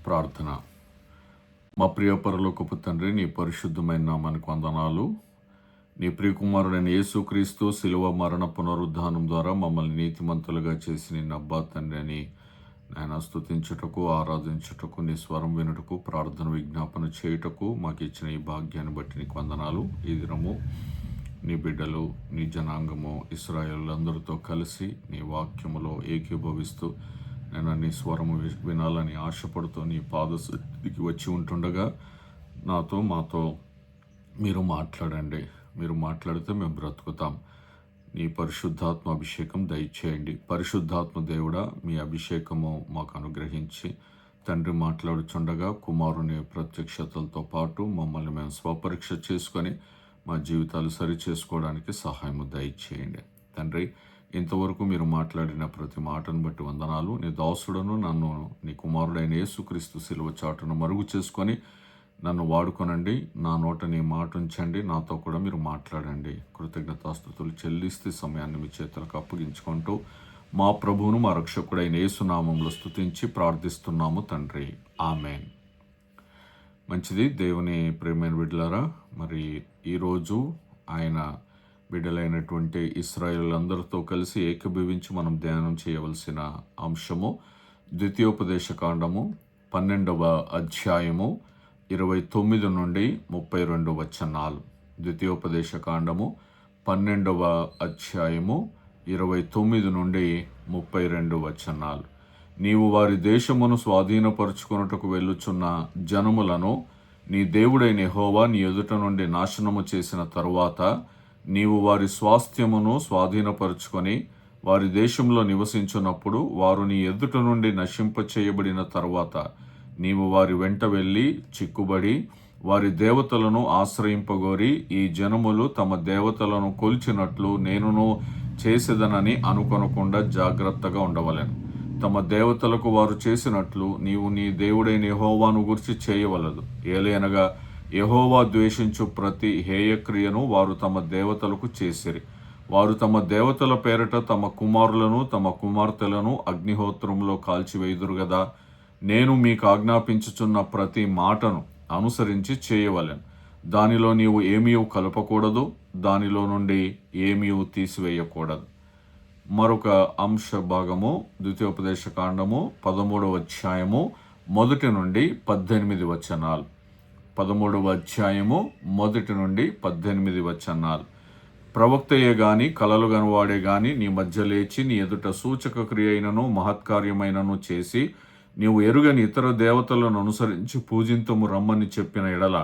ప్రార్థన. మా ప్రియ పరలోకపు తండ్రి, నీ పరిశుద్ధమైన నామానికి వందనాలు. నీ ప్రియకుమారుడైన యేసుక్రీస్తు శిలువ మరణ పునరుద్ధానం ద్వారా మమ్మల్ని నీతిమంతులుగా చేసి నిన్న అబ్బా తండ్రి అని నాయన స్తుతించుటకు, ఆరాధించుటకు, నీ స్వరం వినుటకు, ప్రార్థన విజ్ఞాపన చేయుటకు మాకు ఇచ్చిన ఈ భాగ్యాన్ని బట్టి నీకు వందనాలు. ఈ దినము నీ బిడ్డలు, నీ జనాంగము ఇశ్రాయేలులందరితో కలిసి నీ వాక్యములో ఏకీభవిస్తూ నేను నీ స్వరము వినాలని ఆశపడుతూ నీ పాదస్థితికి వచ్చి ఉంటుండగా మాతో మీరు మాట్లాడండి. మీరు మాట్లాడితే మేము బ్రతుకుతాం. నీ పరిశుద్ధాత్మ అభిషేకం దయచేయండి. పరిశుద్ధాత్మ దేవుడా, మీ అభిషేకము మాకు అనుగ్రహించి తండ్రి మాట్లాడుచుండగా కుమారుని ప్రత్యక్షతలతో పాటు మమ్మల్ని మేము స్వపరీక్ష చేసుకొని మా జీవితాలు సరి చేసుకోవడానికి సహాయము దయచేయండి. తండ్రి, ఇంతవరకు మీరు మాట్లాడిన ప్రతి మాటను బట్టి వందనాలు. నీ దాసుడను నన్ను నీ కుమారుడైన యేసుక్రీస్తు శిలువ చాటును మరుగు చేసుకొని నన్ను వాడుకొనండి. నా నోట నీ మాట ఉంచండి. నాతో కూడా మీరు మాట్లాడండి. కృతజ్ఞతాస్తుతులు చెల్లిస్తే సమయాన్ని మీ చేతులకు అప్పగించుకుంటూ మా ప్రభువును మా రక్షకుడైన యేసునామంలో స్తుతించి ప్రార్థిస్తున్నాము తండ్రి, ఆమేన్. మంచిది. దేవుని ప్రియమైన బిడ్డలారా, మరి ఈరోజు ఆయన బిడ్డలైనటువంటి ఇశ్రాయేలులందరితో కలిసి ఏకీభవించి మనం ధ్యానం చేయవలసిన అంశము ద్వితీయోపదేశ కాండము 12వ అధ్యాయము 29 నుండి 32 వచనాలు. ద్వితీయోపదేశ కాండము 12వ అధ్యాయము 29 నుండి 32 వచనాలు. నీవు వారి దేశమును స్వాధీనపరుచుకొనుటకు వెళ్ళుచున్న జనములను నీ దేవుడైన యెహోవా నీ ఎదుట నుండి నాశనము చేసిన తరువాత నీవు వారి స్వాస్థ్యమును స్వాధీనపరుచుకొని వారి దేశంలో నివసించున్నప్పుడు వారు నీ ఎదుట నుండి నశింపచేయబడిన తరువాత నీవు వారి వెంట వెళ్ళి చిక్కుబడి వారి దేవతలను ఆశ్రయింపగోరి ఈ జనములు తమ దేవతలను కొల్చినట్లు నేనును చేసేదనని అనుకొనకుండా జాగ్రత్తగా ఉండవలెను. తమ దేవతలకు వారు చేసినట్లు నీవు నీ దేవుడైన యెహోవాను గురించి చేయవలదు. ఏలయనగా యెహోవా ద్వేషించు ప్రతి హేయక్రియను వారు తమ దేవతలకు చేసిరి. వారు తమ దేవతల పేరట తమ కుమారులను తమ కుమార్తెలను అగ్నిహోత్రంలో కాల్చివేయుదురు గదా. నేను మీకు ఆజ్ఞాపించుచున్న ప్రతి మాటను అనుసరించి చేయవలెను. దానిలో నీవు ఏమీ కలపకూడదు, దానిలో నుండి ఏమీ తీసివేయకూడదు. మరొక అంశ భాగము ద్వితీయోపదేశ కాండము 13వ అధ్యాయము 1 నుండి 18 వచనాలు. 13వ అధ్యాయము 1 నుండి 18 వచనాలు. ప్రవక్తయే గాని కలలు గనువాడే గాని నీ మధ్య లేచి నీ ఎదుట సూచక క్రియ అయినను మహత్కార్యమైనను చేసి నీవు ఎరుగని ఇతర దేవతలను అనుసరించి పూజింతుము రమ్మని చెప్పిన ఎడల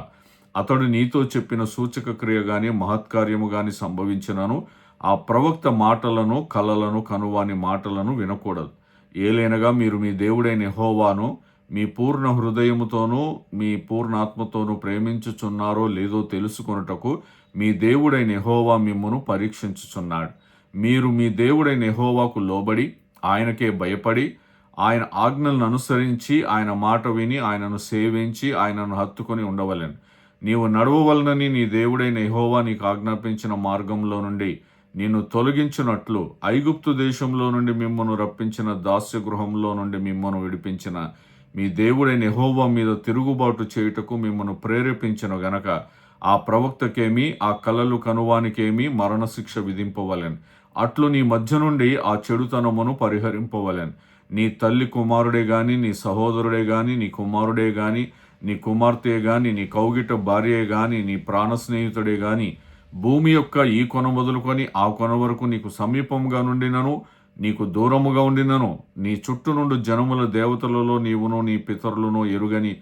అతడు నీతో చెప్పిన సూచక క్రియ గాని మహత్కార్యము గాని సంభవించినను ఆ ప్రవక్త మాటలను కలలను కనువాని మాటలను వినకూడదు. ఏలైనగా మీరు మీ దేవుడైన యెహోవాను మీ పూర్ణ హృదయముతోనూ మీ పూర్ణాత్మతోనూ ప్రేమించుచున్నారో లేదో తెలుసుకొనుటకు మీ దేవుడైన యెహోవా మిమ్మును పరీక్షించుచున్నాడు. మీరు మీ దేవుడైన యెహోవాకు లోబడి ఆయనకే భయపడి ఆయన ఆజ్ఞలను అనుసరించి ఆయన మాట విని ఆయనను సేవించి ఆయనను హత్తుకొని ఉండవలెను. నీవు నడవవలనని నీ దేవుడైన యెహోవా నీకు ఆజ్ఞాపించిన మార్గంలో నుండి నిన్ను తొలగించినట్లు ఐగుప్తు దేశంలో నుండి మిమ్మను రప్పించిన దాస్య గృహంలో నుండి మిమ్మను విడిపించిన మీ దేవుడైన యెహోవా మీద తిరుగుబాటు చేయుటకు మిమ్మను ప్రేరేపించిన గనక ఆ ప్రవక్తకేమి ఆ కలలు కనువానికేమి మరణశిక్ష విధింపవలెను. అట్లు నీ మధ్య నుండి ఆ చెడుతనమును పరిహరింపవలెను. నీ తల్లి కుమారుడే గాని నీ సహోదరుడే గాని నీ కుమారుడే గాని నీ కుమార్తె గాని నీ కౌగిట భార్యే గాని నీ ప్రాణ స్నేహితుడే గాని భూమి యొక్క ఈ కొన మొదలుకొని ఆ కొన వరకు నీకు సమీపంగా నుండినను నీకు దూరముగా ఉండినను నీ చుట్టూ నుండి జనముల దేవతలలో నీవును నీ పితరులను ఎరుగని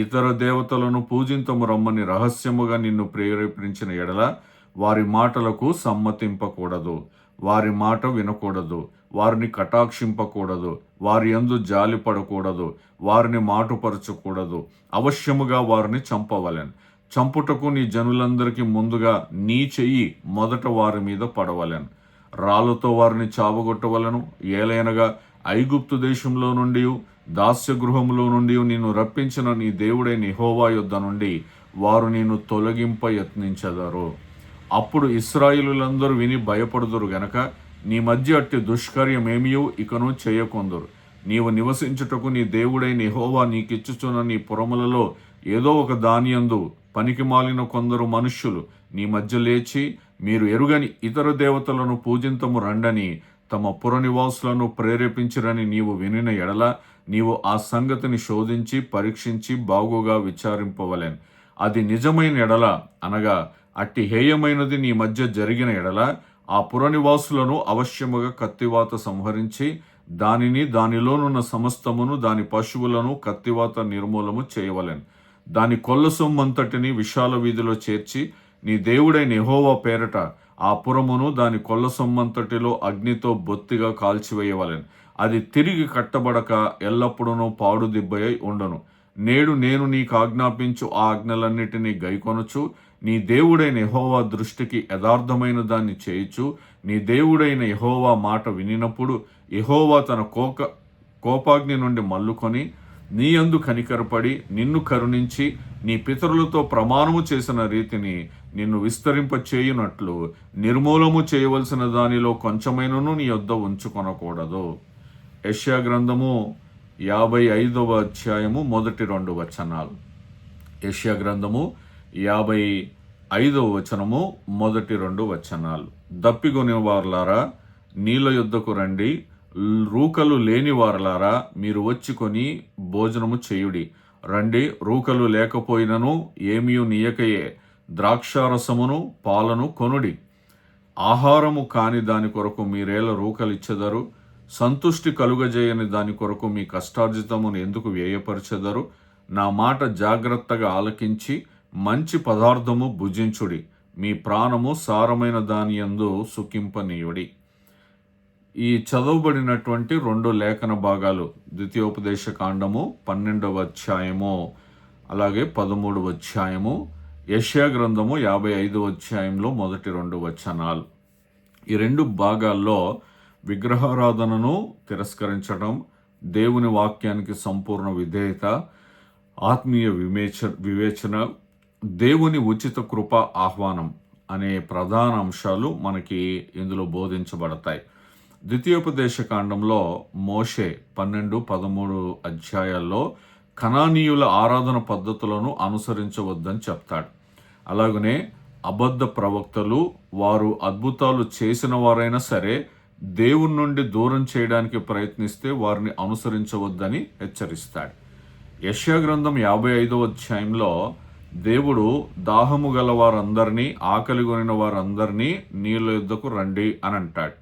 ఇతర దేవతలను పూజింతము రమ్మని రహస్యముగా నిన్ను ప్రేరేపించిన ఎడల వారి మాటలకు సమ్మతింపకూడదు, వారి మాట వినకూడదు, వారిని కటాక్షింపకూడదు, వారి యందు జాలిపడకూడదు, వారిని మాటుపరచకూడదు. అవశ్యముగా వారిని చంపవలెను. చంపుటకు నీ జనులందరికీ ముందుగా నీ చెయ్యి మొదట వారి మీద పడవలెను. రాళ్లతో వారిని చావగొట్టవలను. ఏలైనగా ఐగుప్తు దేశంలో నుండి దాస్య గృహంలో నుండి నిన్ను రప్పించిన నీ దేవుడైన యెహోవా యొద్ద నుండి వారు నిన్ను తొలగింప యత్నించెదరు. అప్పుడు ఇశ్రాయేలులందరూ విని భయపడుదురు గనక నీ మధ్య అట్టి దుష్కార్యమేమియూ ఇకను చేయకొందురు. నీవు నివసించుటకు నీ దేవుడైన యెహోవా నీకిచ్చుచున్న నీ పురములలో ఏదో ఒక దానియందు పనికి మాలిన కొందరు మనుష్యులు నీ మధ్య లేచి, మీరు ఎరుగని ఇతర దేవతలను పూజింతము రండని తమ పుర నివాసులను ప్రేరేపించిరని నీవు వినిన ఎడల, నీవు ఆ సంగతిని శోధించి పరీక్షించి బాగుగా విచారింపవలెను. అది నిజమైన ఎడల, అనగా అట్టి హేయమైనది నీ మధ్య జరిగిన ఎడల, ఆ పుర నివాసులను అవశ్యముగా కత్తివాత సంహరించి దానిని దానిలోనున్న సమస్తమును దాని పశువులను కత్తివాత నిర్మూలము చేయవలెను. దాని కొల్ల సొమ్మంతటిని విశాల వీధిలో చేర్చి నీ దేవుడైన యెహోవా పేరట ఆ పురమును దాని కొల్ల సొమ్మంతటిలో అగ్నితో బొత్తిగా కాల్చివేయవలెను. అది తిరిగి కట్టబడక ఎల్లప్పుడూ పాడుదిబ్బయై ఉండను. నేడు నేను నీకు ఆజ్ఞాపించు ఆ ఆజ్ఞలన్నిటినీ గైకొనుచు నీ దేవుడైన యెహోవా దృష్టికి యథార్థమైన దాన్ని చేయుచు నీ దేవుడైన యెహోవా మాట వినినప్పుడు యెహోవా తన కోపాగ్ని నుండి మల్లుకొని నీ యందు కనికరపడి నిన్ను కరుణించి నీ పితరులతో ప్రమాణము చేసిన రీతిని నిన్ను విస్తరింప చేయునట్లు నిర్మూలము చేయవలసిన దానిలో కొంచెమైనను నీ యొద్ద ఉంచుకొనకూడదు. యెషయా గ్రంథము 55వ అధ్యాయము మొదటి 2 వచనాలు. యెషయా గ్రంథము 55వ వచనము మొదటి 2 వచనాలు. దప్పిగొని వారలారా నీళ్ళ యొద్దకు రండి, రూకలు లేని వారలారా మీరు వచ్చి కొని భోజనము చేయుడి. రండి, రూకలు లేకపోయినను ఏమియు నీయకయే ద్రాక్షారసమును పాలను కొనుడి. ఆహారము కాని దాని కొరకు మీరేల రూకలిచ్చెదరు? సంతుష్టి కలుగజేయని దాని కొరకు మీ కష్టార్జితమును ఎందుకు వ్యయపరచెదరు? నా మాట జాగ్రత్తగా ఆలకించి మంచి పదార్థము భుజించుడి. మీ ప్రాణము సారమైన దాని యందు సుఖింపనీయుడి. ఈ చదవబడినటువంటి 2 లేఖన భాగాలు ద్వితీయోపదేశ కాండము 12వ అధ్యాయము, అలాగే 13వ అధ్యాయము, యెషయా గ్రంథము 55వ అధ్యాయంలో మొదటి 2 వచనాలు. ఈ 2 భాగాల్లో విగ్రహారాధనను తిరస్కరించడం, దేవుని వాక్యానికి సంపూర్ణ విధేయత, ఆత్మీయ వివేచన, దేవుని ఉచిత కృప ఆహ్వానం అనే ప్రధాన అంశాలు మనకి ఇందులో బోధించబడతాయి. ద్వితీయోపదేశ కాండంలో మోషే 12-13 అధ్యాయాల్లో కనానీయుల ఆరాధన పద్ధతులను అనుసరించవద్దని చెప్తాడు. అలాగనే అబద్ధ ప్రవక్తలు వారు అద్భుతాలు చేసిన వారైనా సరే దేవుని నుండి దూరం చేయడానికి ప్రయత్నిస్తే వారిని అనుసరించవద్దని హెచ్చరిస్తాడు. యెషయా గ్రంథం 55వ అధ్యాయంలో దేవుడు దాహము గల వారందరినీ, ఆకలిగొనిన వారందరినీ నీళ్ళ యొద్దకు రండి అని అంటాడు.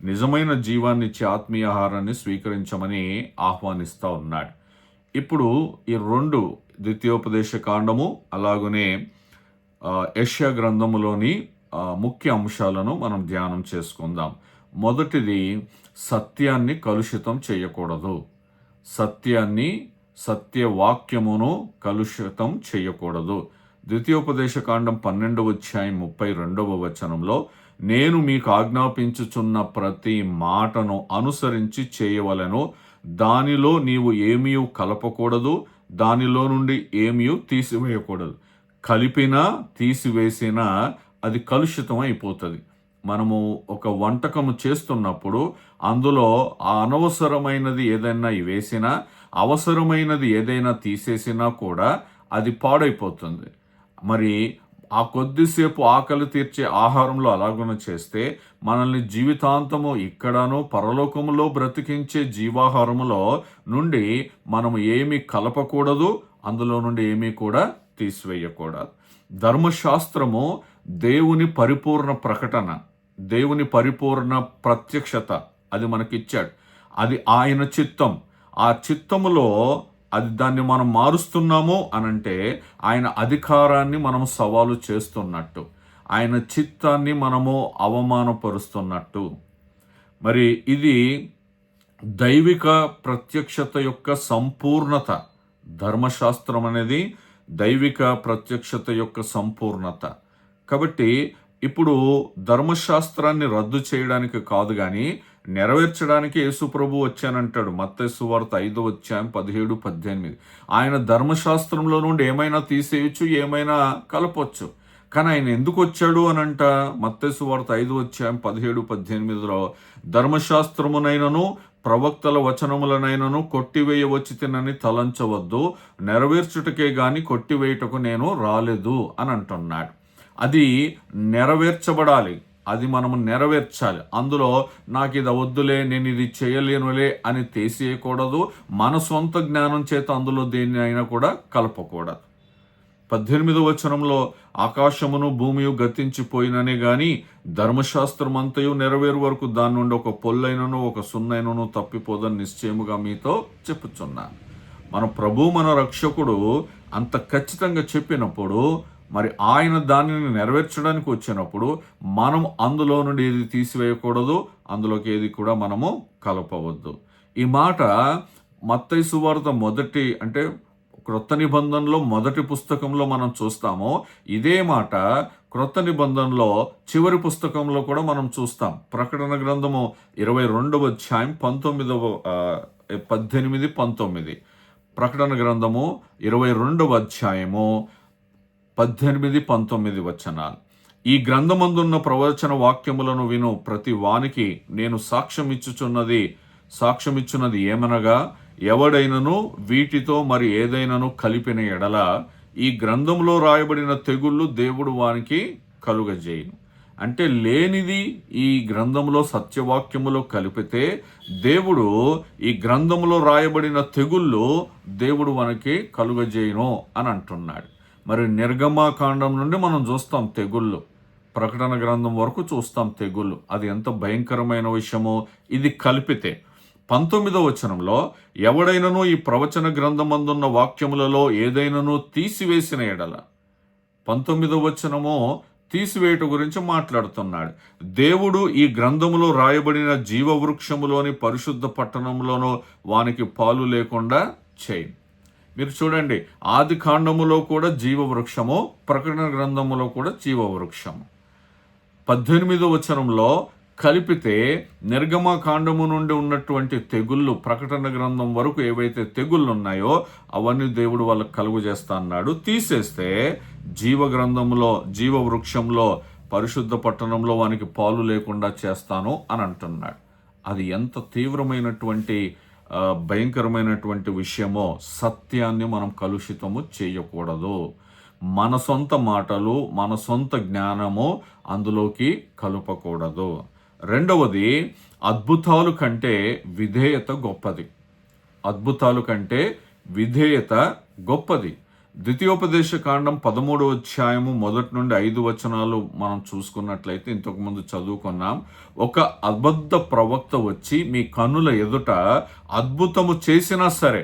నిజమైన జీవాన్నిచ్చే ఆత్మీయ ఆహారాన్ని స్వీకరించమని ఆహ్వానిస్తూ ఉన్నాడు. ఇప్పుడు ఈ 2 ద్వితీయోపదేశ కాండము అలాగనే యెషయా గ్రంథములోని ముఖ్య అంశాలను మనం ధ్యానం చేసుకుందాం. మొదటిది, సత్యాన్ని కలుషితం చేయకూడదు. సత్యవాక్యమును కలుషితం చేయకూడదు. ద్వితీయోపదేశ కాండం 12వ అధ్యాయం 32వ వచనంలో, నేను మీకు ఆజ్ఞాపించుచున్న ప్రతి మాటను అనుసరించి చేయవలెను, దానిలో నీవు ఏమీ కలపకూడదు, దానిలో నుండి ఏమీ తీసివేయకూడదు. కలిపినా తీసివేసినా అది కలుషితం అయిపోతుంది. మనము ఒక వంటకము చేస్తున్నప్పుడు అందులో ఆ అనవసరమైనది ఏదైనా వేసినా, అవసరమైనది ఏదైనా తీసేసినా కూడా అది పాడైపోతుంది. మరి ఆ కొద్దిసేపు ఆకలి తీర్చే ఆహారంలో అలాగున చేస్తే మనల్ని జీవితాంతము ఇక్కడను పరలోకములో బ్రతికించే జీవాహారములో నుండి మనము ఏమీ కలపకూడదు, అందులో నుండి ఏమీ కూడా తీసివేయకూడదు. ధర్మశాస్త్రము దేవుని పరిపూర్ణ ప్రకటన, దేవుని పరిపూర్ణ ప్రత్యక్షత, అది మనకిచ్చాడు. అది ఆయన చిత్తం. ఆ చిత్తములో దాన్ని మనం మారుస్తున్నాము అనంటే ఆయన అధికారాన్ని మనం సవాలు చేస్తున్నట్టు, ఆయన చిత్తాన్ని మనము అవమానపరుస్తున్నట్టు. మరి ఇది దైవిక ప్రత్యక్షత యొక్క సంపూర్ణత. ధర్మశాస్త్రం అనేది దైవిక ప్రత్యక్షత యొక్క సంపూర్ణత. కాబట్టి ఇప్పుడు ధర్మశాస్త్రాన్ని రద్దు చేయడానికి కాదు కానీ నెరవేర్చడానికి యేసు ప్రభు వచ్చానంటాడు. మత్తయి సువార్త 5వ అధ్యాయం 17-18. ఆయన ధర్మశాస్త్రంలో నుండి ఏమైనా తీసేయచ్చు, ఏమైనా కలపొచ్చు. కానీ ఆయన ఎందుకు వచ్చాడు అనంట, మత్తయి సువార్త 5వ అధ్యాయం 17-18లో, ధర్మశాస్త్రమునైనను ప్రవక్తల వచనములనైనను కొట్టివేయవచ్చితినని తలంచవద్దు, నెరవేర్చుటకే గాని కొట్టివేయుటకు నేను రాలేదు అని అంటున్నాడు. అది నెరవేర్చబడాలి, అది మనము నెరవేర్చాలి. అందులో నాకు ఇది వద్దులే, నేను ఇది చేయలేనులే అని తీసేయకూడదు. మన సొంత జ్ఞానం చేత అందులో దేన్ని అయినా కూడా కలపకూడదు. 18వ వచనంలో ఆకాశమును భూమియు గతించిపోయిననే గాని ధర్మశాస్త్రమంతయు నెరవేరు వరకు దాని నుండి ఒక పొల్లైనను ఒక సున్నైనను తప్పిపోదని నిశ్చయముగా మీతో చెప్పుచున్నాను. మన ప్రభు మన రక్షకుడు అంత ఖచ్చితంగా చెప్పినప్పుడు మరి ఆయన దానిని నెరవేర్చడానికి వచ్చినప్పుడు మనం అందులో నుండి ఏది తీసివేయకూడదు, అందులోకి ఏది కూడా మనము కలపవద్దు. ఈ మాట మత్తయి సువార్త అంటే క్రొత్త నిబంధనలో మొదటి పుస్తకంలో మనం చూస్తాము. ఇదే మాట క్రొత్త నిబంధనలో చివరి పుస్తకంలో కూడా మనం చూస్తాం. ప్రకటన గ్రంథము 22వ అధ్యాయం 18, 19. ప్రకటన గ్రంథము 22వ అధ్యాయము 18, 19 వచనాలు. ఈ గ్రంథమందున్న ప్రవచన వాక్యములను విను ప్రతి వానికి నేను సాక్ష్యమిచ్చున్నది ఏమనగా, ఎవడైనను వీటితో మరి ఏదైనాను కలిపిన ఎడల ఈ గ్రంథంలో రాయబడిన తెగుళ్ళు దేవుడు వానికి కలుగజేయును. అంటే లేనిది ఈ గ్రంథంలో సత్యవాక్యములో కలిపితే దేవుడు ఈ గ్రంథంలో రాయబడిన తెగుళ్ళు దేవుడు మనకి కలుగజేయును అని అంటున్నాడు. మరి నిర్గమాకాండం నుండి మనం చూస్తాం తెగుళ్ళు, ప్రకటన గ్రంథం వరకు చూస్తాం తెగుళ్ళు. అది ఎంత భయంకరమైన విషయమో ఇది కలిపితే. 19వ వచనంలో ఎవడైనను ఈ ప్రవచన గ్రంథమందున్న వాక్యములలో ఏదైనాను తీసివేసిన ఎడల, 19వ వచనము తీసివేయట గురించి మాట్లాడుతున్నాడు. దేవుడు ఈ గ్రంథములో రాయబడిన జీవవృక్షములోని పరిశుద్ధ పట్టణంలోనూ వానికి పాలు లేకుండా చేయి. మీరు చూడండి, ఆది కాండములో కూడా జీవవృక్షము, ప్రకటన గ్రంథములో కూడా జీవవృక్షము. 18వ వచనంలో కలిపితే నిర్గమకాండము నుండి ఉన్నటువంటి తెగుళ్ళు ప్రకటన గ్రంథం వరకు ఏవైతే తెగుళ్ళు ఉన్నాయో అవన్నీ దేవుడు వాళ్ళకు కలుగు చేస్తా అన్నాడు. తీసేస్తే జీవవృక్షంలో పరిశుద్ధ పట్టణంలో వానికి పాలు లేకుండా చేస్తాను అని అంటున్నాడు. అది ఎంత తీవ్రమైనటువంటి భయంకరమైనటువంటి విషయమో. సత్యాన్ని మనం కలుషితము చేయకూడదు. మన సొంత మాటలు, మన సొంత జ్ఞానము అందులోకి కలపకూడదు. రెండవది, అద్భుతాలు కంటే విధేయత గొప్పది. అద్భుతాలు కంటే విధేయత గొప్పది. ద్వితీయోపదేశ కాండం 13వ అధ్యాయము 1 నుండి 5 వచనాలు మనం చూసుకున్నట్లయితే, ఇంతకుముందు చదువుకున్నాం. ఒక అబద్ధ ప్రవక్త వచ్చి మీ కన్నుల ఎదుట అద్భుతము చేసినా సరే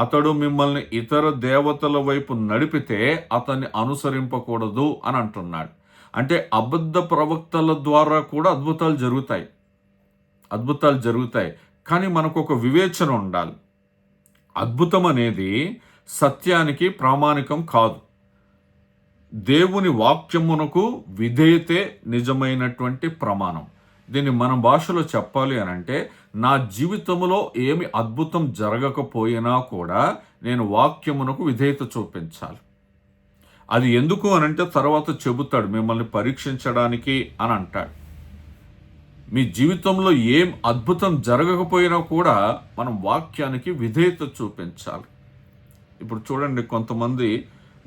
అతడు మిమ్మల్ని ఇతర దేవతల వైపు నడిపితే అతన్ని అనుసరింపకూడదు అని అంటున్నాడు. అంటే అబద్ధ ప్రవక్తల ద్వారా కూడా అద్భుతాలు జరుగుతాయి. కానీ మనకు ఒక వివేచన ఉండాలి. అద్భుతం అనేది సత్యానికి ప్రామాణికం కాదు. దేవుని వాక్యమునకు విధేయతే నిజమైనటువంటి ప్రమాణం. దీన్ని మన భాషలో చెప్పాలి అని అంటే, నా జీవితంలో ఏమి అద్భుతం జరగకపోయినా కూడా నేను వాక్యమునకు విధేయత చూపించాలి. అది ఎందుకు అనంటే తర్వాత చెబుతాడు, మిమ్మల్ని పరీక్షించడానికి అని అంటాడు. మీ జీవితంలో ఏం అద్భుతం జరగకపోయినా కూడా మనం వాక్యానికి విధేయత చూపించాలి. ఇప్పుడు చూడండి, కొంతమంది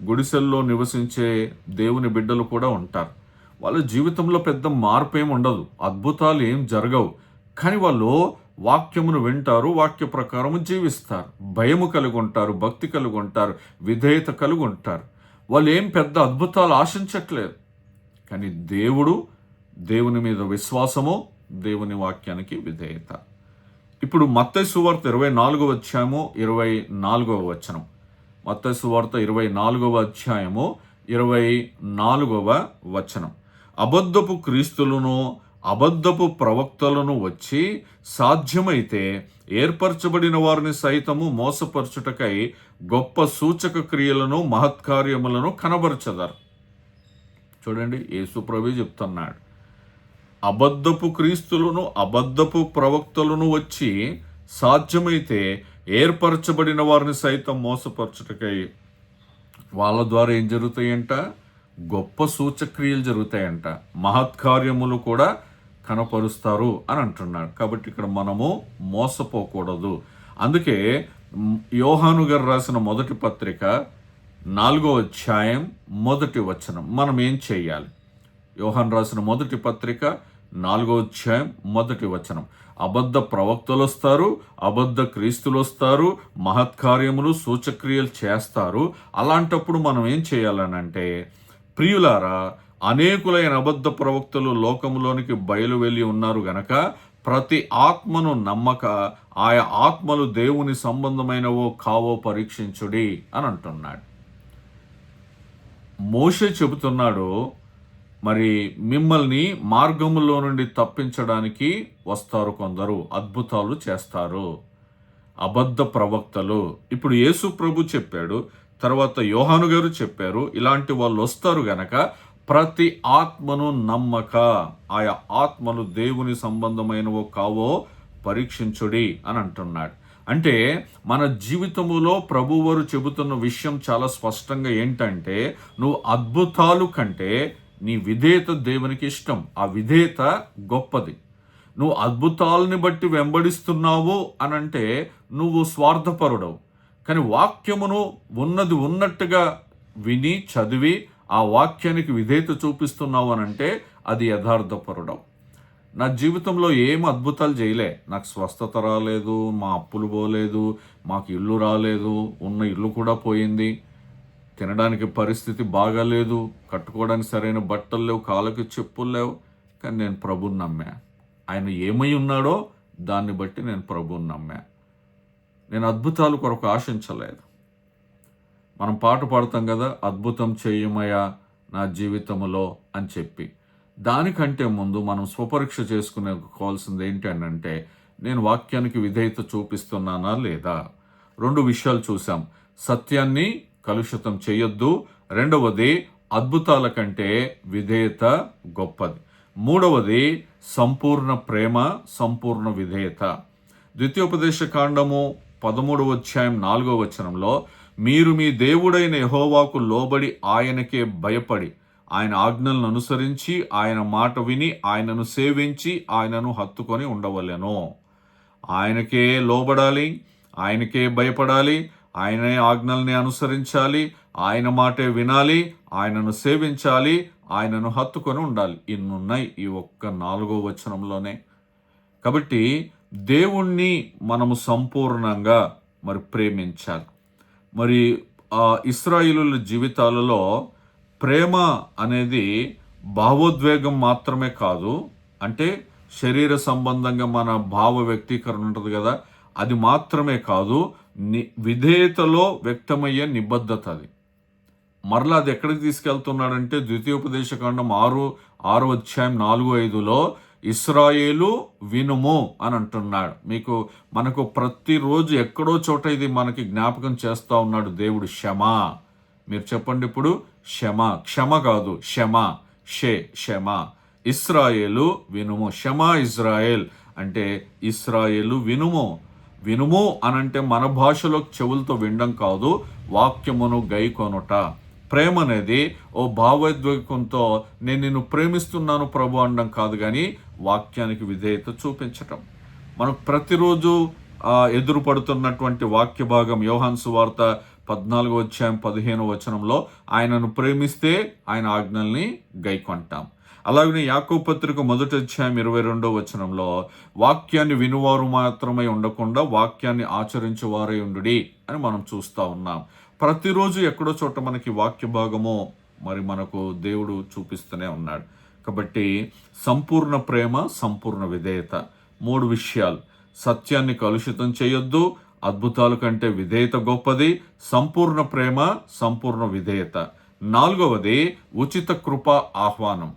గుడిసెల్లో నివసించే దేవుని బిడ్డలు కూడా ఉంటారు. వాళ్ళ జీవితంలో పెద్ద మార్పు ఏమి ఉండదు, అద్భుతాలు ఏం జరగవు. కానీ వాళ్ళు వాక్యమును వింటారు, వాక్య ప్రకారము జీవిస్తారు, భయము కలిగి ఉంటారు, భక్తి కలిగి ఉంటారు, విధేయత కలిగి ఉంటారు. వాళ్ళు ఏం పెద్ద అద్భుతాలు ఆశించట్లేదు. కానీ దేవుని మీద విశ్వాసము, దేవుని వాక్యానికి విధేయత. ఇప్పుడు మత్తయి సువార్త 24వ అధ్యాయము 24వ వచనం. మత్తయి సువార్త 24వ అధ్యాయము 24వ వచనం. అబద్ధపు క్రీస్తులను, అబద్ధపు ప్రవక్తలను వచ్చి సాధ్యమైతే ఏర్పరచబడిన వారిని సైతము మోసపరచుటకై గొప్ప సూచక క్రియలను, మహత్కార్యములను కనబరచదారు. చూడండి, యేసు ప్రభువే చెప్తున్నాడు, అబద్ధపు క్రీస్తులను, అబద్ధపు ప్రవక్తలను వచ్చి సాధ్యమైతే ఏర్పరచబడిన వారిని సైతం మోసపరచుటకై వాళ్ళ ద్వారా ఏం జరుగుతాయంట? గొప్ప సూచక్రియలు జరుగుతాయంట, మహత్కార్యములు కూడా కనపరుస్తారు అని అంటున్నాడు. కాబట్టి ఇక్కడ మనము మోసపోకూడదు. అందుకే యోహాను గారు రాసిన మొదటి పత్రిక 4వ అధ్యాయం 1వ వచనం మనం ఏం చేయాలి? యోహాను రాసిన మొదటి పత్రిక 4వ అధ్యాయం 1వ వచనం. అబద్ధ ప్రవక్తలు వస్తారు, అబద్ధ క్రీస్తులు వస్తారు, మహత్కార్యములు సూచక్రియలు చేస్తారు. అలాంటప్పుడు మనం ఏం చేయాలనంటే, ప్రియులారా, అనేకులైన అబద్ధ ప్రవక్తలు లోకంలోనికి బయలు వెళ్ళి ఉన్నారు గనక ప్రతి ఆత్మను నమ్మక ఆయా ఆత్మలు దేవుని సంబంధమైనవో కావో పరీక్షించుడి అని అంటున్నాడు. మోషే చెబుతున్నాడు, మరి మిమ్మల్ని మార్గములో నుండి తప్పించడానికి వస్తారు కొందరు, అద్భుతాలు చేస్తారు, అబద్ధ ప్రవక్తలు. ఇప్పుడు యేసు ప్రభు చెప్పాడు, తర్వాత యోహాను గారు చెప్పారు, ఇలాంటి వాళ్ళు వస్తారు గనక ప్రతి ఆత్మను నమ్మక ఆయా ఆత్మలు దేవుని సంబంధమైనవో కావో పరీక్షించుడి అని అంటున్నాడు. అంటే మన జీవితములో ప్రభువారు చెబుతున్న విషయం చాలా స్పష్టంగా ఏంటంటే, నువ్వు అద్భుతాలు కంటే నీ విధేయత దేవునికి ఇష్టం. ఆ విధేయత గొప్పది. నువ్వు అద్భుతాలని బట్టి వెంబడిస్తున్నావు అనంటే నువ్వు స్వార్థపరుడవు. కానీ వాక్యమును ఉన్నది ఉన్నట్టుగా విని చదివి ఆ వాక్యానికి విధేయత చూపిస్తున్నావు అనంటే అది యథార్థపరుడవు. నా జీవితంలో ఏం అద్భుతాలు చేయలే, నాకు స్వస్థత రాలేదు, మా అప్పులు పోలేదు, మాకు ఇల్లు రాలేదు, ఉన్న ఇల్లు కూడా పోయింది, తినడానికి పరిస్థితి బాగాలేదు, కట్టుకోవడానికి సరైన బట్టలు లేవు, కాళ్ళకి చెప్పులు లేవు. కానీ నేను ప్రభుని నమ్మా. ఆయన ఏమై ఉన్నాడో దాన్ని బట్టి నేను ప్రభుని నమ్మా. నేను అద్భుతాల కొరకు ఆశించలేదు. మనం పాట పాడతాం కదా, అద్భుతం చేయమయ్యా నా జీవితంలో అని చెప్పి. దానికంటే ముందు మనం స్వపరీక్ష చేసుకోవాల్సింది ఏంటంటే, నేను వాక్యానికి విధేయత చూపిస్తున్నానా లేదా? 2 విషయాలు చూసాం. సత్యాన్ని కలుషితం చేయొద్దు. 2వది, అద్భుతాల కంటే విధేయత గొప్పది. 3వది, సంపూర్ణ ప్రేమ, సంపూర్ణ విధేయత. ద్వితీయోపదేశ కాండము 13వ అధ్యాయం 4వ వచనంలో, మీరు మీ దేవుడైన యెహోవాకు లోబడి ఆయనకే భయపడి ఆయన ఆజ్ఞలను అనుసరించి ఆయన మాట విని ఆయనను సేవించి ఆయనను హత్తుకొని ఉండవలెను. ఆయనకే లోబడాలి, ఆయనకే భయపడాలి, ఆయనే ఆజ్ఞల్ని అనుసరించాలి, ఆయన మాటే వినాలి, ఆయనను సేవించాలి, ఆయనను హత్తుకొని ఉండాలి. ఇన్నున్నాయి ఈ ఒక్క 4వ వచనంలోనే. కాబట్టి దేవుణ్ణి మనము సంపూర్ణంగా మరి ప్రేమించాలి. మరి ఇశ్రాయేలుల జీవితాలలో ప్రేమ అనేది భావోద్వేగం మాత్రమే కాదు. అంటే శరీర సంబంధంగా మన భావ వ్యక్తీకరణ ఉంటుంది కదా, అది మాత్రమే కాదు, విధేయతలో వ్యక్తమయ్యే నిబద్ధత. అది మరలా అది ఎక్కడికి తీసుకెళ్తున్నాడంటే, ద్వితీయోపదేశకాండం 6వ అధ్యాయం 4-5లో ఇశ్రాయేలు వినుము అని అంటున్నాడు. మనకు ప్రతిరోజు ఎక్కడో చోట ఇది మనకి జ్ఞాపకం చేస్తూ ఉన్నాడు దేవుడు. క్షమా. మీరు చెప్పండి ఇప్పుడు, క్షమ కాదు, క్షమ. ఇశ్రాయేలు వినుము. క్షమా ఇజ్రాయేల్ అంటే ఇశ్రాయేలు వినుము అనంటే మన భాషలో చెవులతో వినడం కాదు, వాక్యమును గైకొనుట. ప్రేమ అనేది ఓ భావోద్వేగంతో నేను నిన్ను ప్రేమిస్తున్నాను ప్రభు అనడం కాదు, కానీ వాక్యానికి విధేయత చూపించటం. మనకు ప్రతిరోజు ఎదురుపడుతున్నటువంటి వాక్య భాగం యోహాను సువార్త 14వ అధ్యాయం 15వ వచనంలో, ఆయనను ప్రేమిస్తే ఆయన ఆజ్ఞల్ని గైకొంటాం. అలాగనే యాకోబు పత్రిక 1వ అధ్యాయం 22వ వచనంలో, వాక్యాన్ని వినువారు మాత్రమే ఉండకుండా వాక్యాన్ని ఆచరించువారై ఉండుడి అని మనం చూస్తూ ఉన్నాం. ప్రతిరోజు ఎక్కడో చోట మనకి వాక్య భాగము మరి మనకు దేవుడు చూపిస్తూనే ఉన్నాడు. కాబట్టి సంపూర్ణ ప్రేమ, సంపూర్ణ విధేయత, 3 విషయాలు. సత్యాన్ని కలుషితం చేయొద్దు, అద్భుతాల కంటే విధేయత గొప్పది, సంపూర్ణ ప్రేమ, సంపూర్ణ విధేయత. 4వది, ఉచిత కృప ఆహ్వానం.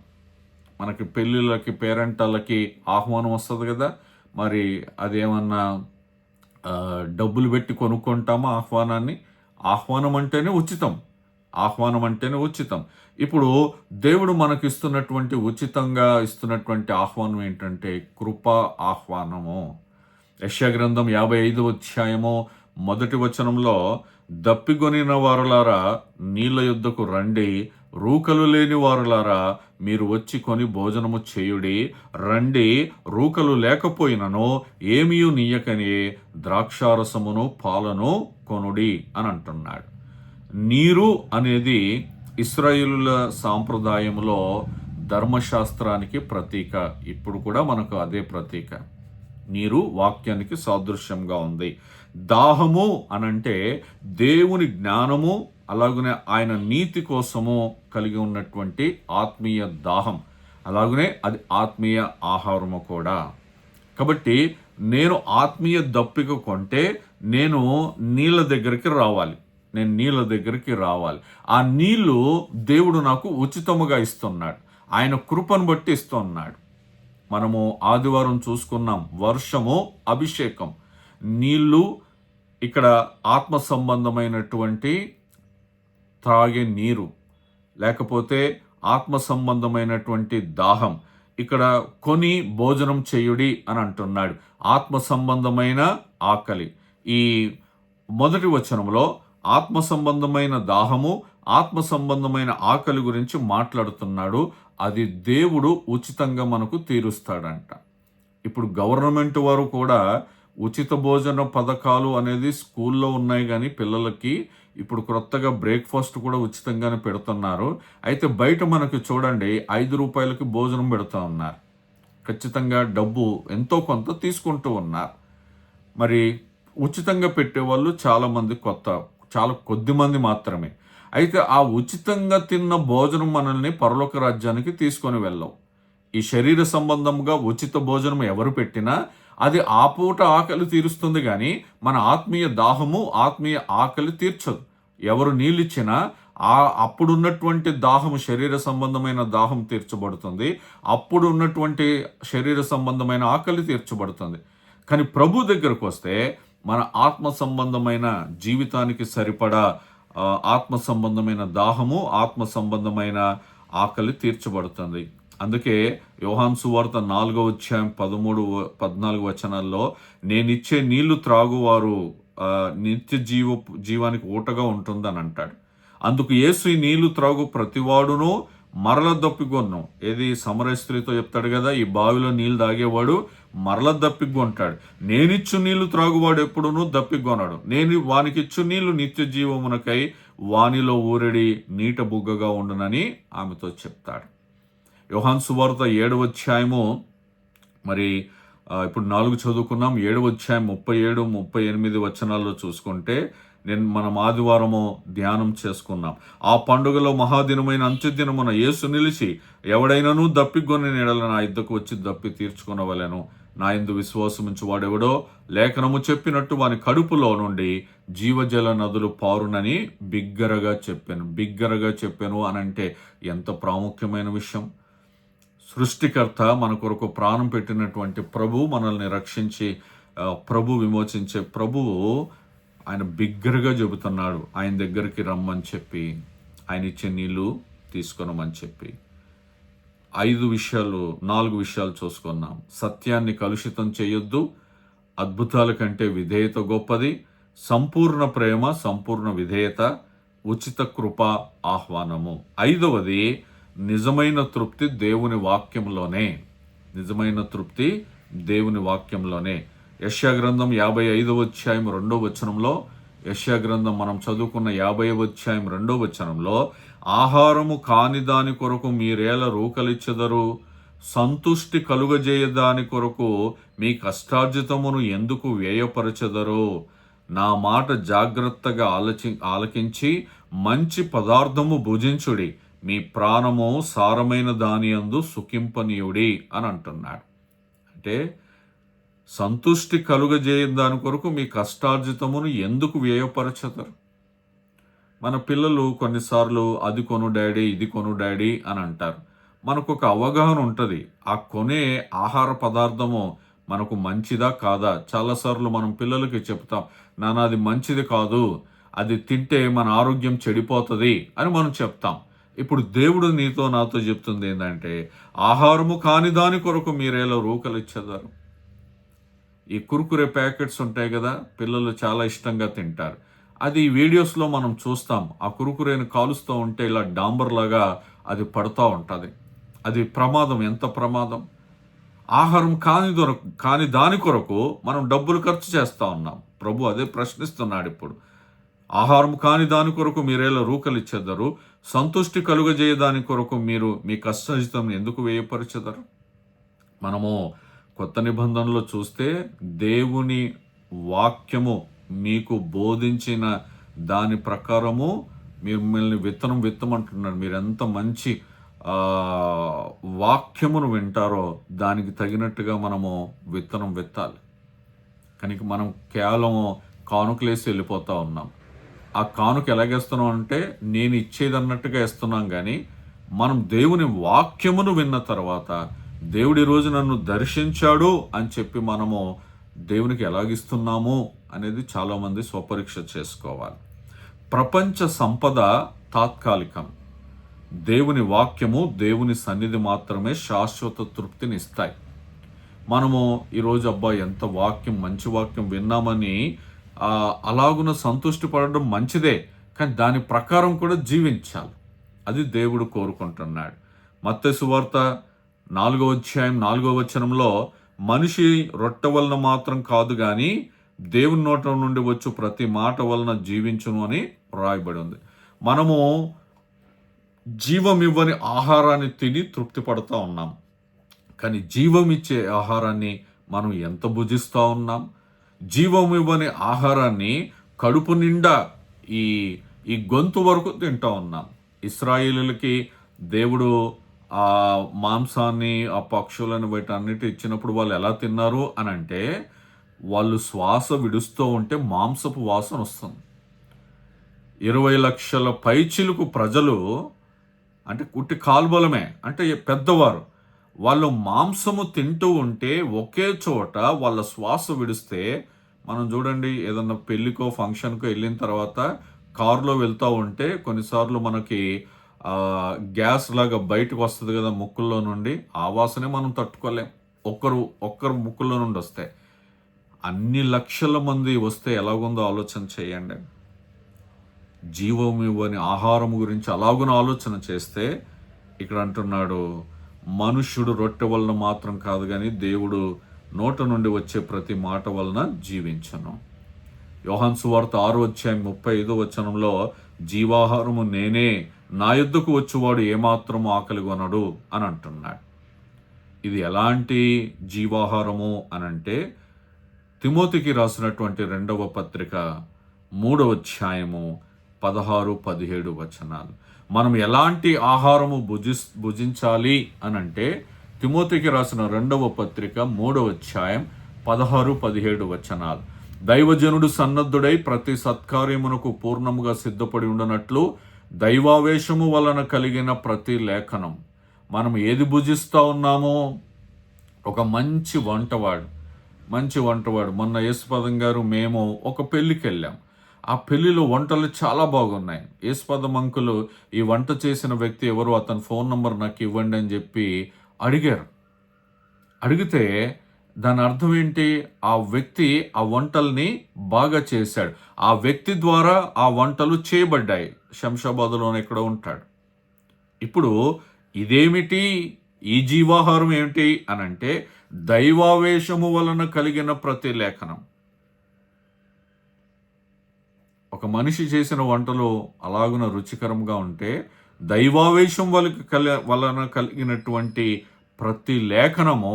మనకి పెళ్ళిళ్ళకి, పేరెంటాలకి ఆహ్వానం వస్తుంది కదా, మరి అదేమన్నా డబ్బులు పెట్టి కొనుక్కుంటామా ఆహ్వానాన్ని? ఆహ్వానం అంటేనే ఉచితం. ఇప్పుడు దేవుడు మనకు ఇస్తున్నటువంటి, ఉచితంగా ఇస్తున్నటువంటి ఆహ్వానం ఏంటంటే కృప ఆహ్వానము. యెషయా గ్రంథం 55వ అధ్యాయము 1వ వచనంలో, దప్పిగొనిన వారులారా నీళ్ళ యొద్దకు రండి, రూకలు లేని వారులారా, మీరు వచ్చి కొని భోజనము చేయుడి. రండి, రూకలు లేకపోయినను ఏమీయు నీయకని ద్రాక్షారసమును పాలను కొనుడి అని అంటున్నాడు. నీరు అనేది ఇశ్రాయేలుల సాంప్రదాయంలో ధర్మశాస్త్రానికి ప్రతీక. ఇప్పుడు కూడా మనకు అదే ప్రతీక. నీరు వాక్యానికి సాదృశ్యంగా ఉంది. దాహము అనంటే దేవుని జ్ఞానము, అలాగనే ఆయన నీతి కోసము కలిగి ఉన్నటువంటి ఆత్మీయ దాహం, అలాగనే అది ఆత్మీయ ఆహారము కూడా. కాబట్టి నేను ఆత్మీయ దప్పిక కొంటే నేను నీళ్ళ దగ్గరికి రావాలి. ఆ నీళ్లు దేవుడు నాకు ఉచితముగా ఇస్తున్నాడు. ఆయన కృపను బట్టి ఇస్తున్నాడు. మనము ఆదివారం చూసుకున్నాం, వర్షము, అభిషేకం, నీళ్లు, ఇక్కడ ఆత్మ సంబంధమైనటువంటి త్రాగే నీరు, లేకపోతే ఆత్మ సంబంధమైనటువంటి దాహం. ఇక్కడ కొని భోజనం చేయుడి అని అంటున్నాడు. ఆత్మ సంబంధమైన ఆకలి. ఈ మొదటి వచనంలో ఆత్మ సంబంధమైన దాహము, ఆత్మ సంబంధమైన ఆకలి గురించి మాట్లాడుతున్నాడు. అది దేవుడు ఉచితంగా మనకు తీరుస్తాడంట. ఇప్పుడు గవర్నమెంట్ వారు కూడా ఉచిత భోజన పథకాలు అనేది స్కూల్లో ఉన్నాయి, కానీ పిల్లలకి ఇప్పుడు కొత్తగా బ్రేక్ఫాస్ట్ కూడా ఉచితంగానే పెడుతున్నారు. అయితే బయట మనకి చూడండి, 5 రూపాయలకి భోజనం పెడుతూ ఉన్నారు. ఖచ్చితంగా డబ్బు ఎంతో కొంత తీసుకుంటూ ఉన్నారు. మరి ఉచితంగా పెట్టేవాళ్ళు చాలా కొద్ది మంది మాత్రమే. అయితే ఆ ఉచితంగా తిన్న భోజనం మనల్ని పరలోక రాజ్యానికి తీసుకొని వెళ్ళవు. ఈ శరీర సంబంధంగా ఉచిత భోజనం ఎవరు పెట్టినా అది ఆ పూట ఆకలి తీరుస్తుంది, కానీ మన ఆత్మీయ దాహము, ఆత్మీయ ఆకలి తీర్చదు. ఎవరు నీళ్ళిచ్చినా అప్పుడున్నటువంటి దాహము, శరీర సంబంధమైన దాహం తీర్చబడుతుంది. అప్పుడు ఉన్నటువంటి శరీర సంబంధమైన ఆకలి తీర్చబడుతుంది. కానీ ప్రభు దగ్గరకు వస్తే మన ఆత్మ సంబంధమైన జీవితానికి సరిపడా ఆత్మ సంబంధమైన దాహము, ఆత్మ సంబంధమైన ఆకలి తీర్చబడుతుంది. అందుకే యోహాను సువార్త 4వ అధ్యాయం 13-14 వచనాల్లో, నేనిచ్చే నీళ్లు త్రాగువారు నిత్య జీవానికి ఊటగా ఉంటుందని అంటాడు. అందుకు యేసు, ఈ నీళ్లు త్రాగు ప్రతివాడును మరల దప్పిగొన్ను. ఏది సమరయ స్త్రీతో చెప్తాడు కదా, ఈ బావిలో నీళ్లు తాగేవాడు మరల దప్పిగొంటాడు. నేనిచ్చు నీళ్లు త్రాగువాడు ఎప్పుడునూ దప్పిగొనడు. నేను వానికిచ్చు నీళ్లు నిత్య జీవమునకై వానిలో ఊరడి నీట బుగ్గగా ఉండునని ఆమెతో చెప్తాడు. యోహాను సువార్త 7వ అధ్యాయము, మరి ఇప్పుడు 4 చదువుకున్నాం. 7వ అధ్యాయం 37-38 వచనాల్లో చూసుకుంటే మనం ఆదివారము ధ్యానం చేసుకున్నాం. ఆ పండుగలో మహాదినమైన అంత్యదినమున యేసు నిలిచి, ఎవడైనాను దప్పిగొని నీడల నా యుద్ధకు వచ్చి దప్పి తీర్చుకునవలెను. నా యందు విశ్వాసముంచు వాడెవడో లేఖనము చెప్పినట్టు వాని కడుపులో నుండి జీవజల నదులు పారునని బిగ్గరగా చెప్పాను అనంటే ఎంత ప్రాముఖ్యమైన విషయం. సృష్టికర్త మన కొరకు ప్రాణం పెట్టినటువంటి ప్రభు, మనల్ని రక్షించి విమోచించే ప్రభువు ఆయన బిగ్గరగా చెబుతున్నాడు, ఆయన దగ్గరికి రమ్మని చెప్పి, ఆయన ఇచ్చే నీళ్లు తీసుకొనమని చెప్పి. 4 విషయాలు చూసుకున్నాం. సత్యాన్ని కలుషితం చేయొద్దు, అద్భుతాల కంటే విధేయత గొప్పది, సంపూర్ణ ప్రేమ, సంపూర్ణ విధేయత, ఉచిత కృప, ఆహ్వానము. 5వది నిజమైన తృప్తి దేవుని వాక్యంలోనే. యెషయా గ్రంథం 55వ అధ్యాయం 2వ వచనంలో, యెషయా గ్రంథం మనం చదువుకున్న 50వ అధ్యాయం 2వ వచనంలో, ఆహారము కాని దాని కొరకు మీరేల రూకలిచ్చెదరు, సంతుష్టి కలుగజేయదాని కొరకు మీ కష్టార్జితమును ఎందుకు వ్యయపరచెదరు? నా మాట జాగ్రత్తగా ఆలకించి మంచి పదార్థము భుజించుడి, మీ ప్రాణము సారమైన దాని యందు సుఖింపనీయుడి అని అంటున్నాడు. అంటే సంతుష్టి కలుగజేయని దాని కొరకు మీ కష్టార్జితమును ఎందుకు వ్యయపరచెదరు? మన పిల్లలు కొన్నిసార్లు అది కొను డాడీ, ఇది కొను డాడీ అని అంటారు. మనకు ఒక అవగాహన ఉంటుంది, ఆ కొనే ఆహార పదార్థము మనకు మంచిదా కాదా. చాలాసార్లు మనం పిల్లలకి చెప్తాం, నాన్న అది మంచిది కాదు, అది తింటే మన ఆరోగ్యం చెడిపోతుంది అని మనం చెప్తాం. ఇప్పుడు దేవుడు నీతో నాతో చెప్తుంది ఏంటంటే, ఆహారము కాని దాని కొరకు మీరేలా రూకలిచ్చేదారు. ఈ కుర్కురే ప్యాకెట్స్ ఉంటాయి కదా, పిల్లలు చాలా ఇష్టంగా తింటారు. అది వీడియోస్లో మనం చూస్తాం. ఆ కురుకురేను కాలుస్తూ ఉంటే ఇలా డాంబర్ లాగా అది పడుతూ ఉంటుంది. అది ప్రమాదం, ఎంత ప్రమాదం. ఆహారం కాని దాని కొరకు మనం డబ్బులు ఖర్చు చేస్తూ ఉన్నాం. ప్రభు అదే ప్రశ్నిస్తున్నాడు ఇప్పుడు. ఆహారం కాని దాని కొరకు మీరేలా రూకలిచ్చెదరు, సంతుష్టి కలుగజేయ దాని కొరకు మీరు మీ కష్టజితం ఎందుకు వేయపరచెదరు. మనము కొత్త నిబంధనలో చూస్తే దేవుని వాక్యము మీకు బోధించిన దాని ప్రకారము మిమ్మల్ని విత్తమంటున్నాడు. మీరు ఎంత మంచి వాక్యమును వింటారో దానికి తగినట్టుగా మనము విత్తనం విత్తాలి. కనుక మనం కేవలం కానుకలేసి వెళ్ళిపోతూ ఉన్నాం. ఆ కానుక ఎలాగేస్తున్నాం అంటే నేను ఇచ్చేది అన్నట్టుగా ఇస్తున్నాం. కానీ మనం దేవుని వాక్యమును విన్న తర్వాత దేవుడి రోజు నన్ను దర్శించాడు అని చెప్పి మనము దేవునికి ఎలాగిస్తున్నాము అనేది చాలామంది స్వపరీక్ష చేసుకోవాలి. ప్రపంచ సంపద తాత్కాలికం. దేవుని వాక్యము, దేవుని సన్నిధి మాత్రమే శాశ్వత తృప్తిని ఇస్తాయి. మనము ఈరోజు ఎంత వాక్యం, మంచి వాక్యం విన్నామని అలాగున సంతృష్టి పడడం మంచిదే, కానీ దాని ప్రకారం కూడా జీవించాలి. అది దేవుడు కోరుకుంటున్నాడు. మత్తయి సువార్త 4వ అధ్యాయం 4వ వచనంలో మనిషి రొట్టె వలన మాత్రం కాదు కానీ దేవుని నోట నుండి వచ్చు ప్రతి మాట వలన జీవించును అని రాయబడి ఉంది. మనము జీవం ఇవ్వని ఆహారాన్ని తిని తృప్తి పడుతూ ఉన్నాం, కానీ జీవం ఇచ్చే ఆహారాన్ని మనం ఎంత భుజిస్తూ ఉన్నాం. జీవం ఇవ్వని ఆహారాన్ని కడుపు నిండా ఈ గొంతు వరకు తింటూ ఉన్నాం. ఇశ్రాయేలులకి దేవుడు ఆ మాంసాన్ని, ఆ పక్షులను వీటన్నిటి ఇచ్చినప్పుడు వాళ్ళు ఎలా తిన్నారు అని అంటే, వాళ్ళు శ్వాస విడుస్తూ ఉంటే మాంసపు వాసన వస్తుంది. 20 లక్షల పైచిలుకు ప్రజలు, అంటే కుట్టి కాల్బలమే, అంటే పెద్దవారు, వాళ్ళు మాంసము తింటూ ఉంటే ఒకే చోట వాళ్ళ శ్వాస విడిస్తే, మనం చూడండి ఏదన్నా పెళ్ళికో ఫంక్షన్కో వెళ్ళిన తర్వాత కారులో వెళ్తూ ఉంటే కొన్నిసార్లు మనకి గ్యాస్ లాగా బయటకు వస్తుంది కదా ముక్కుల్లో నుండి, ఆ వాసనే మనం తట్టుకోలేం. ఒక్కరు ముక్కుల్లో నుండి వస్తే, అన్ని లక్షల మంది వస్తే ఎలాగుందో ఆలోచన చేయండి. జీవం ఇవ్వని ఆహారం గురించి అలాగున ఆలోచన చేస్తే ఇక్కడ అంటున్నాడు, మనుష్యుడు రొట్టె వలన మాత్రం కాదు కానీ దేవుడు నోట నుండి వచ్చే ప్రతి మాట వలన జీవించను. యోహాను సువార్త 6వ అధ్యాయం 35వ వచనంలో జీవాహారము నేనే, నా యొద్దకు వచ్చేవాడు ఏమాత్రము ఆకలి కొనడు అని అంటున్నాడు. ఇది ఎలాంటి జీవాహారము అనంటే తిమోతికి రాసినటువంటి 2వ పత్రిక 3వ అధ్యాయము 16-17 వచనాలు. మనం ఎలాంటి ఆహారము భుజించాలి అనంటే తిమోతికి రాసిన 2వ పత్రిక 3వ అధ్యాయం 16-17 వచనాలు. దైవజనుడు సన్నద్ధుడై ప్రతి సత్కార్యమునకు పూర్ణముగా సిద్ధపడి ఉండనట్లు దైవావేశము వలన కలిగిన ప్రతి లేఖనం. మనం ఏది భుజిస్తూ ఉన్నామో, ఒక మంచి వంటవాడు. మొన్న యేసుపదం గారు మేము ఒక పెళ్ళికి వెళ్ళాం. ఆ పెళ్లిలో వంటలు చాలా బాగున్నాయి. యేసుపదం అంకులు ఈ వంట చేసిన వ్యక్తి ఎవరు, అతని ఫోన్ నంబర్ నాకు ఇవ్వండి అని చెప్పి అడిగారు. అడిగితే దాని అర్థం ఏంటి, ఆ వ్యక్తి ఆ వంటల్ని బాగా చేశాడు. ఆ వ్యక్తి ద్వారా ఆ వంటలు చేయబడ్డాయి. శంషాబాద్లో ఎక్కడో ఉంటాడు. ఇప్పుడు ఇదేమిటి, ఈ జీవాహారం ఏమిటి అనంటే దైవావేశము వలన కలిగిన ప్రతి లేఖనం. ఒక మనిషి చేసిన వంటలు అలాగున రుచికరంగా ఉంటే దైవావేశం వలన కలిగినటువంటి ప్రతి లేఖనము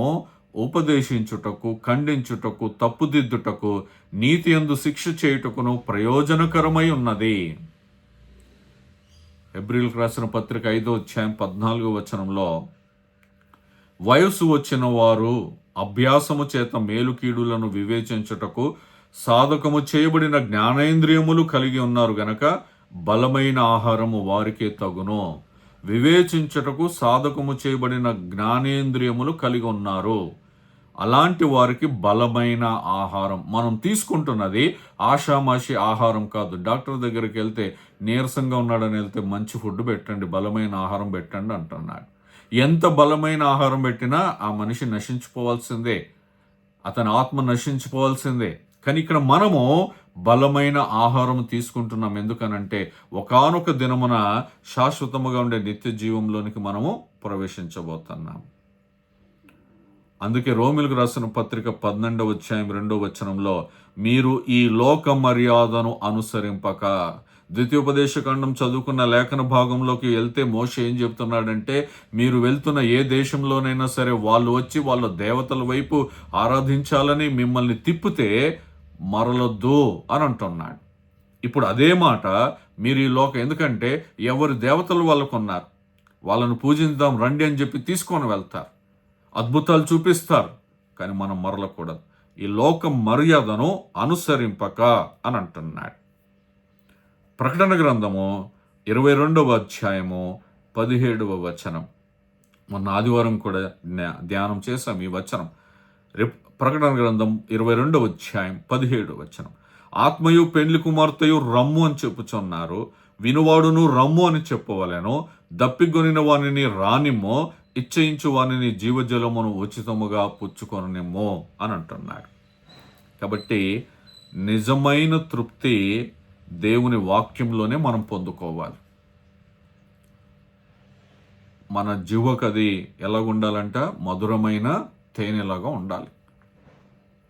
ఉపదేశించుటకు, ఖండించుటకు, తప్పుదిద్దుటకు, నీతి యందు శిక్ష చేయుటకును ప్రయోజనకరమై ఉన్నది. హెబ్రీయులకు రాసిన పత్రిక 5వ అధ్యాయం 14వ వచనంలో వయస్సు వచ్చిన వారు అభ్యాసము చేత మేలు కీడులను వివేచించుటకు సాధకము చేయబడిన జ్ఞానేంద్రియములు కలిగి ఉన్నారు గనక బలమైన ఆహారము వారికే తగును. వివేచించుటకు సాధకము చేయబడిన జ్ఞానేంద్రియములు కలిగి ఉన్నారు. అలాంటి వారికి బలమైన ఆహారం. మనం తీసుకుంటున్నది ఆషామాషి ఆహారం కాదు. డాక్టర్ దగ్గరికి వెళ్తే నీరసంగా ఉన్నాడని వెళ్తే మంచి ఫుడ్ పెట్టండి, బలమైన ఆహారం పెట్టండి అంటున్నాడు. ఎంత బలమైన ఆహారం పెట్టినా ఆ మనిషి నశించిపోవాల్సిందే, అతని ఆత్మ నశించిపోవాల్సిందే. కానీ ఇక్కడ మనము బలమైన ఆహారం తీసుకుంటున్నాం. ఎందుకనంటే ఒకానొక దినమున శాశ్వతముగా ఉండే నిత్య జీవంలోనికి మనము ప్రవేశించబోతున్నాం. అందుకే రోమిలకు రాసిన పత్రిక 12వ అధ్యాయం 2వ వచనంలో మీరు ఈ లోక మర్యాదను అనుసరింపక, ద్వితీయోపదేశకాండం చదువుకున్న లేఖన భాగంలోకి వెళ్తే మోషే ఏం చెప్తున్నాడంటే, మీరు వెళ్తున్న ఏ దేశంలోనైనా సరే వాళ్ళు వచ్చి వాళ్ళ దేవతల వైపు ఆరాధించాలని మిమ్మల్ని తిప్పితే మరలొద్దు అని అంటున్నాడు. ఇప్పుడు అదే మాట మీరు ఈ ఎందుకంటే ఎవరి దేవతలు వాళ్ళకు ఉన్నారు, వాళ్ళను పూజిద్దాం రండి అని చెప్పి తీసుకొని వెళ్తారు, అద్భుతాలు చూపిస్తారు. కానీ మనం మరలకూడదు, ఈ లోక మర్యాదను అనుసరింపక అని అంటున్నాడు. ప్రకటన గ్రంథము 22వ అధ్యాయము 17వ వచనం. మొన్న ఆదివారం కూడా ధ్యానం చేశాం ఈ వచనం. ప్రకటన గ్రంథం 22వ అధ్యాయం 17వ వచనం. ఆత్మయు పెండ్లి కుమార్తెయు రమ్ము అని చెప్పుచున్నారు, వినువాడును రమ్ము అని చెప్పవలెను, దప్పిగొనిన వానిని రానిమ్మో, ఇచ్చయించు వానిని జీవజలమును ఉచితముగా పుచ్చుకొనిమ్మో అని అంటున్నాడు. కాబట్టి నిజమైన తృప్తి దేవుని వాక్యంలోనే మనం పొందుకోవాలి. మన జీవకది ఎలాగుండాలంట, మధురమైన తేనెలాగా ఉండాలి.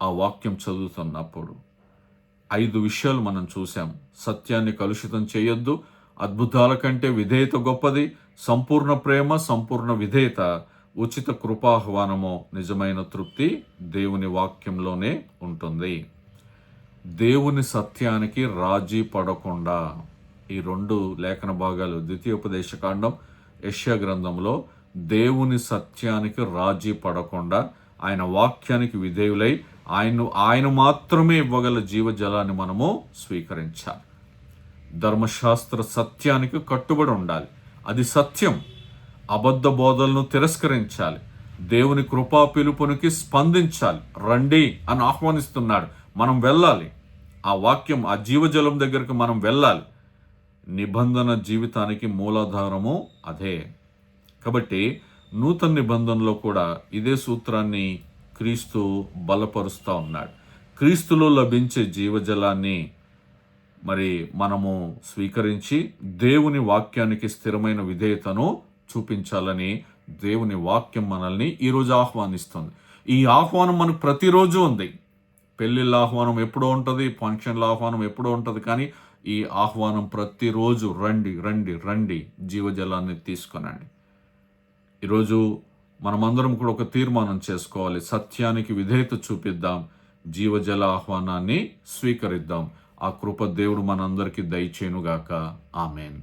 ఆ వాక్యం చదువుతున్నప్పుడు 5 విషయాలు మనం చూసాం. సత్యాన్ని కలుషితం చేయొద్దు, అద్భుతాల కంటే విధేయత గొప్పది, సంపూర్ణ ప్రేమ, సంపూర్ణ విధేయత, ఉచిత కృపాహ్వానము, నిజమైన తృప్తి దేవుని వాక్యంలోనే ఉంటుంది. దేవుని సత్యానికి రాజీ పడకుండా, ఈ 2 లేఖన భాగాలు ద్వితీయోపదేశకాండం, యెషయా గ్రంథంలో దేవుని సత్యానికి రాజీ పడకుండా ఆయన వాక్యానికి విధేయులై ఆయన మాత్రమే ఇవ్వగల జీవజలాన్ని మనము స్వీకరించాలి. ధర్మశాస్త్ర సత్యానికి కట్టుబడి ఉండాలి, అది సత్యం. అబద్ధ బోధలను తిరస్కరించాలి, దేవుని కృపా పిలుపునికి స్పందించాలి. రండి అని ఆహ్వానిస్తున్నాడు, మనం వెళ్ళాలి. ఆ వాక్యం, ఆ జీవజలం దగ్గరికి మనం వెళ్ళాలి. నిబంధన జీవితానికి మూలాధారము అదే. కాబట్టి నూతన నిబంధనలో కూడా ఇదే సూత్రాన్ని క్రీస్తు బలపరుస్తూ ఉన్నాడు. క్రీస్తులో లభించే జీవజలాన్ని మరి మనము స్వీకరించి దేవుని వాక్యానికి స్థిరమైన విధేయతను చూపించాలని దేవుని వాక్యం మనల్ని ఈరోజు ఆహ్వానిస్తుంది. ఈ ఆహ్వానం మనకు ప్రతిరోజు ఉంది. పెళ్ళిళ్ళ ఆహ్వానం ఎప్పుడో ఉంటుంది, ఫంక్షన్ల ఆహ్వానం ఎప్పుడో ఉంటుంది, కానీ ఈ ఆహ్వానం ప్రతిరోజు రండి రండి రండి, జీవజలాన్ని తీసుకొనండి. ఈరోజు మనమందరం కూడా ఒక తీర్మానం చేసుకోవాలి, సత్యానికి విధేయత చూపిద్దాం, జీవజల ఆహ్వానాన్ని స్వీకరిద్దాం. ఆ కృప దేవుడు మనందరికీ దయచేయునుగాక. ఆమెన్.